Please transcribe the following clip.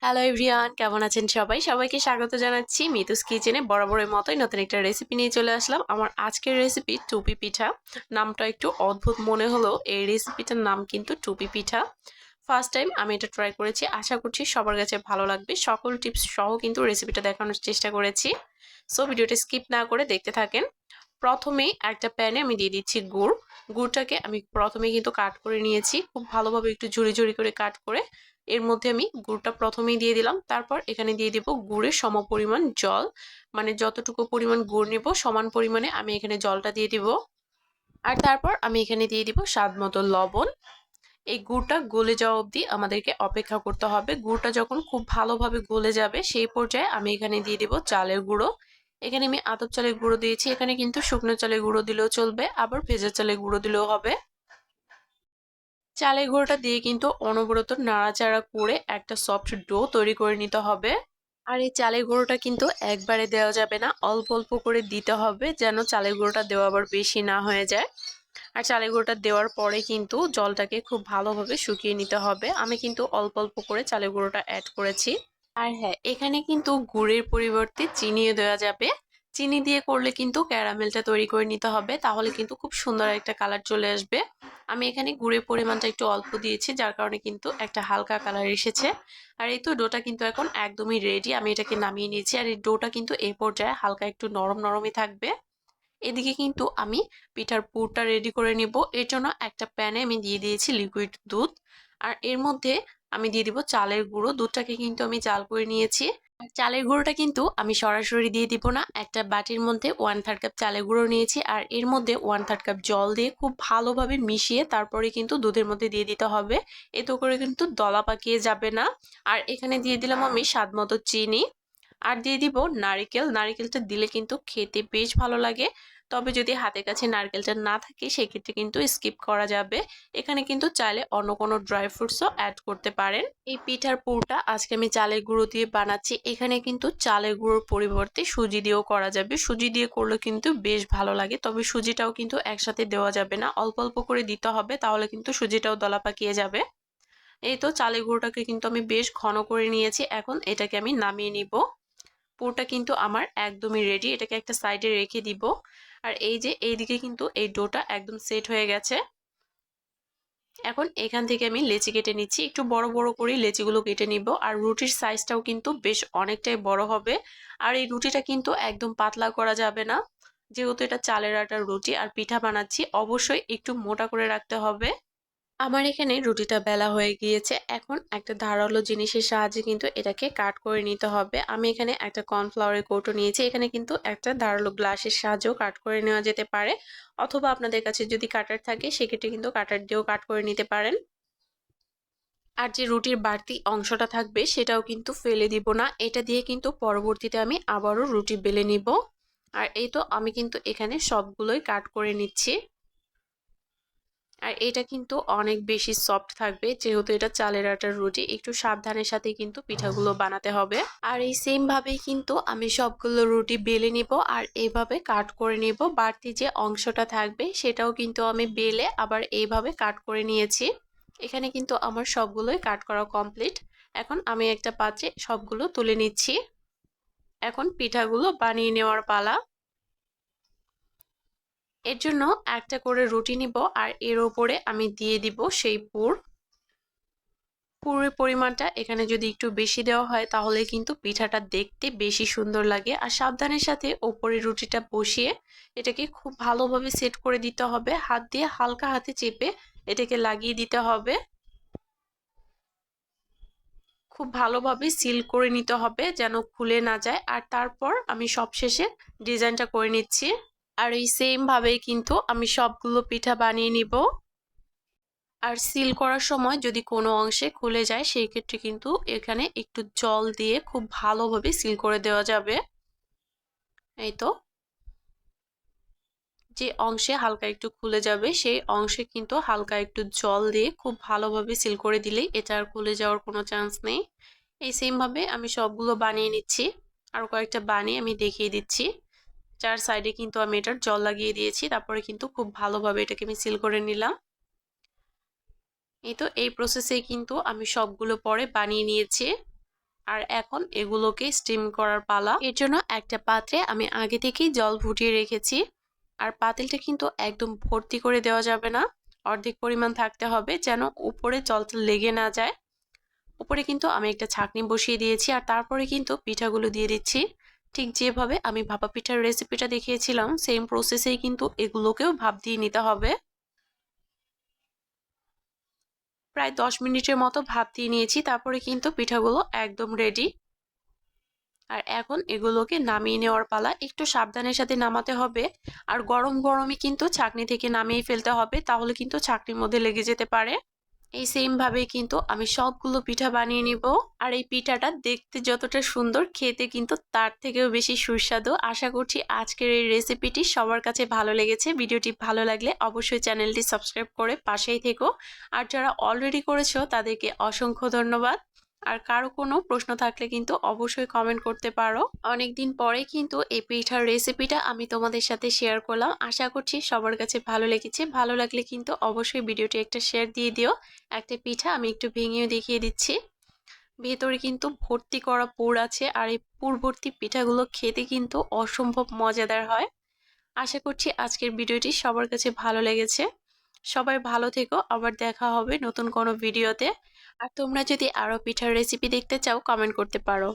Hello everyone, কেমন আছেন সবাই? সবাইকে স্বাগত জানাচ্ছি মিতুস কিচেনে। বরাবরের মতোই নতুন একটা রেসিপি নিয়ে চলে আসলাম। আমার আজকের রেসিপি টুপি পিঠা। নামটা একটু অদ্ভুত মনে হলো, এই রেসিপিটার নাম কিন্তু টুপি পিঠা। ফার্স্ট টাইম আমি এটা ট্রাই করেছি, আশা করছি সবার কাছে ভালো লাগবে। সকল টিপস সহ কিন্তু রেসিপিটা দেখানোর চেষ্টা করেছি। সো ভিডিওটা স্কিপ না করে দেখতে থাকেন। প্রথমেই একটা প্যানে আমি দিয়ে দিচ্ছি গুড়। গুড়টাকে আমি প্রথমে কিন্তু কাট করে নিয়েছি, খুব ভালোভাবে একটু ঝুড়ি ঝুড়ি করে কাট করে এর মধ্যে আমি গুড়টা প্রথমেই দিয়ে দিলাম। তারপর এখানে দিয়ে দিব গুড়ের সমপরিমাণ জল, মানে যতটুকু পরিমাণ গুড় নিব সমান পরিমাণে আমি এখানে জলটা দিয়ে দিব। আর তারপর আমি এখানে দিয়ে দিব স্বাদ মতো লবণ। এই গুড়টা গলে যাওয়া অবধি আমাদেরকে অপেক্ষা করতে হবে। গুড়টা যখন খুব ভালোভাবে গলে যাবে সেই পর্যায়ে আমি এখানে দিয়ে দিব চালের গুঁড়ো। এখানে আমি আতপ চালের গুঁড়ো দিয়েছি, এখানে কিন্তু শুকনো চালের গুঁড়ো দিলেও চলবে, আবার ভেজা চালের গুঁড়ো দিলেও হবে। চালের গুঁড়োটা দিয়ে কিন্তু অনবরত নাড়াচাড়া করে একটা সফট ডো তৈরি করে নিতে হবে। আর এই চালের গুঁড়োটা কিন্তু একবারে দেওয়া যাবে না, অল্প অল্প করে দিতে হবে, যেন চালের গুঁড়োটা দেওয়া আবার বেশি না হয়ে যায়। আর চালের গুঁড়োটা দেওয়ার পরে কিন্তু জলটাকে খুব ভালোভাবে শুকিয়ে নিতে হবে। আমি কিন্তু অল্প অল্প করে চালের গুঁড়োটা অ্যাড করেছি। আর হ্যাঁ, এখানে কিন্তু গুড়ের পরিবর্তে চিনিও দেওয়া যাবে। চিনি দিয়ে করলে কিন্তু ক্যারামেলটা তৈরি করে নিতে হবে, তাহলে কিন্তু খুব সুন্দর একটা কালার চলে আসবে। আমি এখানে গুড়ের পরিমাণটা একটু অল্প দিয়েছি, যার কারণে কিন্তু একটা হালকা কালার এসেছে। আর এই তো ডোটা কিন্তু এখন একদমই রেডি, আমি এটাকে নামিয়ে নিয়েছি। আর এই ডোটা কিন্তু এই পর্যায়ে হালকা একটু নরম নরমই থাকবে। এদিকে কিন্তু আমি পিঠার পুরটা রেডি করে নিব। এর জন্য একটা প্যানে আমি দিয়ে দিয়েছি লিকুইড দুধ, আর এর মধ্যে আমি দিয়ে দিব চালের গুঁড়ো। দুধটাকে কিন্তু আমি জাল করে নিয়েছি। আর চালের গুঁড়োটা কিন্তু আমি সরাসরি দিয়ে দিব না, একটা বাটির মধ্যে 1/3 কাপ চালের গুঁড়ো নিয়েছি, আর এর মধ্যে 1/3 কাপ জল দিয়ে খুব ভালোভাবে মিশিয়ে তারপরে কিন্তু দুধের মধ্যে দিয়ে দিতে হবে। এতে করে কিন্তু দলা পাকিয়ে যাবে না। আর এখানে দিয়ে দিলাম আমি স্বাদ মতো চিনি, আর দিয়ে দিব নারকেল। নারকেলটা দিলে কিন্তু খেতে বেশ ভালো লাগে, তবে যদি হাতের কাছে নারকেলটা না থাকে সেক্ষেত্রে কিন্তু স্কিপ করা যাবে। এখানে কিন্তু চাইলে অন্য কোনো ড্রাই ফ্রুটসও অ্যাড করতে পারেন। এই পিঠার পুরটা আজকে আমি চালের গুঁড়ো দিয়ে বানাচ্ছি। এখানে কিন্তু চালের গুঁড়োর পরিবর্তে সুজি দিয়েও করা যাবে। সুজি দিয়ে করলে কিন্তু বেশ ভালো লাগে, তবে সুজিটাও কিন্তু একসাথে দেওয়া যাবে না, অল্প অল্প করে দিতে হবে, তাহলে কিন্তু সুজিটাও দলা পাকিয়ে যাবে। এই তো চালের গুঁড়োটাকে কিন্তু আমি বেশ ঘন করে নিয়েছি, এখন এটাকে আমি নামিয়ে নিব। পুরটা কিন্তু আমার একদমই রেডি, এটাকে একটা সাইডে রেখে দিব। আর এই যে এইদিকে কিন্তু এই ডোটা একদম সেট হয়ে গেছে। এখন এখান থেকে আমি লেচি কেটে নিচ্ছি, একটু বড় বড় করে লেচিগুলো কেটে নিব। আর রুটির সাইজটাও কিন্তু বেশ অনেকটাই বড় হবে। আর এই রুটিটা কিন্তু একদম পাতলা করা যাবে না, যেহেতু এটা চালের আটার রুটি আর পিঠা বানাচ্ছি, অবশ্যই একটু মোটা করে রাখতে হবে। আমার এখানে রুটিটা বেলা হয়ে গিয়েছে, এখন একটা ধারালো জিনিসের সাহায্যে কিন্তু এটাকে কাট করে নিতে হবে। আমি এখানে একটা কর্নফ্লাওয়ারের কৌটো নিয়েছি, এখানে কিন্তু একটা ধারালো গ্লাসের সাহায্যেও কাট করে নেওয়া যেতে পারে, অথবা আপনাদের কাছে যদি কাটার থাকে সেক্ষেত্রে কিন্তু কাটার দিয়েও কাট করে নিতে পারেন। আর যে রুটির বাড়তি অংশটা থাকবে সেটাও কিন্তু ফেলে দিব না, এটা দিয়ে কিন্তু পরবর্তীতে আমি আবারও রুটি বেলে নিব। আর এই তো আমি কিন্তু এখানে সবগুলোই কাট করে নিচ্ছি। আর এটা কিন্তু অনেক বেশি সফট থাকবে, যেহেতু এটা চালের আটার রুটি, একটু সাবধানের সাথে কিন্তু পিঠাগুলো বানাতে হবে। আর এই সেম ভাবেই কিন্তু আমি সবগুলো রুটি বেলে নিব, আর এইভাবে কাট করে নিব। বাড়তি যে অংশটা থাকবে সেটাও কিন্তু আমি বেলে আবার এইভাবে কাট করে নিয়েছি। এখানে কিন্তু আমার সবগুলোই কাট করা কমপ্লিট। এখন আমি একটা পাত্রে সবগুলো তুলে নিচ্ছি। এখন পিঠাগুলো বানিয়ে নেওয়ার পালা। এর জন্য একটা করে রুটি নিব, আর এর উপরে আমি দিয়ে দিব সেই পুরের পরিমাণটা এখানে যদি একটু বেশি দেওয়া হয় তাহলে কিন্তু পিঠাটা দেখতে বেশি সুন্দর লাগে। আর সাবধানের সাথে ওপরে রুটিটা বসিয়ে এটাকে খুব ভালোভাবে সেট করে দিতে হবে, হাত দিয়ে হালকা হাতে চেপে এটাকে লাগিয়ে দিতে হবে। খুব ভালোভাবে সিল করে নিতে হবে যেন খুলে না যায়। আর তারপর আমি সবশেষে ডিজাইনটা করে নিচ্ছি। আর এই সেম ভাবেই কিন্তু আমি সবগুলো পিঠা বানিয়ে নিব। আর সিল করার সময় যদি কোনো অংশে খুলে যায় সেই ক্ষেত্রে কিন্তু এখানে একটু জল দিয়ে খুব ভালোভাবে সিল করে দেওয়া যাবে। এই তো, যে অংশে হালকা একটু খুলে যাবে সেই অংশে কিন্তু হালকা একটু জল দিয়ে খুব ভালোভাবে সিল করে দিলেই এটা আর খুলে যাওয়ার কোনো চান্স নেই। এই সেম ভাবে আমি সবগুলো বানিয়ে নিচ্ছি, আর কয়েকটা বানিয়ে আমি দেখিয়ে দিচ্ছি। চার সাইডে কিন্তু আমি এটার জল লাগিয়ে দিয়েছি, তারপরে কিন্তু খুব ভালোভাবে এটাকে আমি সিল করে নিলাম। এই তো এই প্রসেসে কিন্তু আমি সবগুলো পরে বানিয়ে নিয়েছি। আর এখন এগুলোকে স্টিম করার পালা। এর জন্য একটা পাত্রে আমি আগে থেকেই জল ফুটিয়ে রেখেছি। আর পাতিলটা কিন্তু একদম ভর্তি করে দেওয়া যাবে না, অর্ধেক পরিমাণ থাকতে হবে যেন উপরে জলটা লেগে না যায়। উপরে কিন্তু আমি একটা ছাঁকনি বসিয়ে দিয়েছি আর তারপরে কিন্তু পিঠাগুলো দিয়ে দিচ্ছি। ঠিক যেভাবে আমি ভাপা পিঠার রেসিপিটা দেখিয়েছিলাম সেম প্রসেসেই কিন্তু এগুলোকেও ভাপ দিয়ে নিতে হবে। প্রায় 10 মিনিটের মতো ভাপ দিয়ে নিয়েছি, তারপরে কিন্তু পিঠাগুলো একদম রেডি। আর এখন এগুলোকে নামিয়ে নেওয়ার পালা। একটু সাবধানের সাথে নামাতে হবে আর গরম গরমই কিন্তু ছাঁকনি থেকে নামিয়ে ফেলতে হবে, তাহলে কিন্তু ছাঁকনির মধ্যে লেগে যেতে পারে। এই সেম ভাবে কিন্তু আমি সবগুলো পিঠা বানিয়ে নিব। আর এই পিঠাটা দেখতে যতটা সুন্দর, খেতে কিন্তু তার থেকেও বেশি সুস্বাদু। আশা করছি আজকের এই রেসিপিটি সবার কাছে ভালো লেগেছে। ভিডিওটি ভালো লাগলে অবশ্যই চ্যানেলটি সাবস্ক্রাইব করে পাশেই থেকো। আর যারা অলরেডি করেছো তাদেরকে অসংখ্য ধন্যবাদ। আর কারো কোনো প্রশ্ন থাকলে কিন্তু অবশ্যই কমেন্ট করতে পারো। অনেকদিন পরে কিন্তু এই পিঠার রেসিপিটা আমি তোমাদের সাথে শেয়ার করলাম। আশা করছি সবার কাছে ভালো লেগেছে। ভালো লাগলে কিন্তু অবশ্যই ভিডিওটি একটা শেয়ার দিয়ে দিও। একটা পিঠা আমি একটু ভেঙেও দেখিয়ে দিচ্ছি। ভেতরে কিন্তু ভর্তি করা পুর আছে আর এই পুর ভর্তি পিঠাগুলো খেতে কিন্তু অসম্ভব মজাদার হয়। আশা করছি আজকের ভিডিওটি সবার কাছে ভালো লেগেছে। সবাই ভালো থেকো, আবার দেখা হবে নতুন কোনো ভিডিওতে। আর তোমরা যদি আরো পিঠার রেসিপি দেখতে চাও কমেন্ট করতে পারো।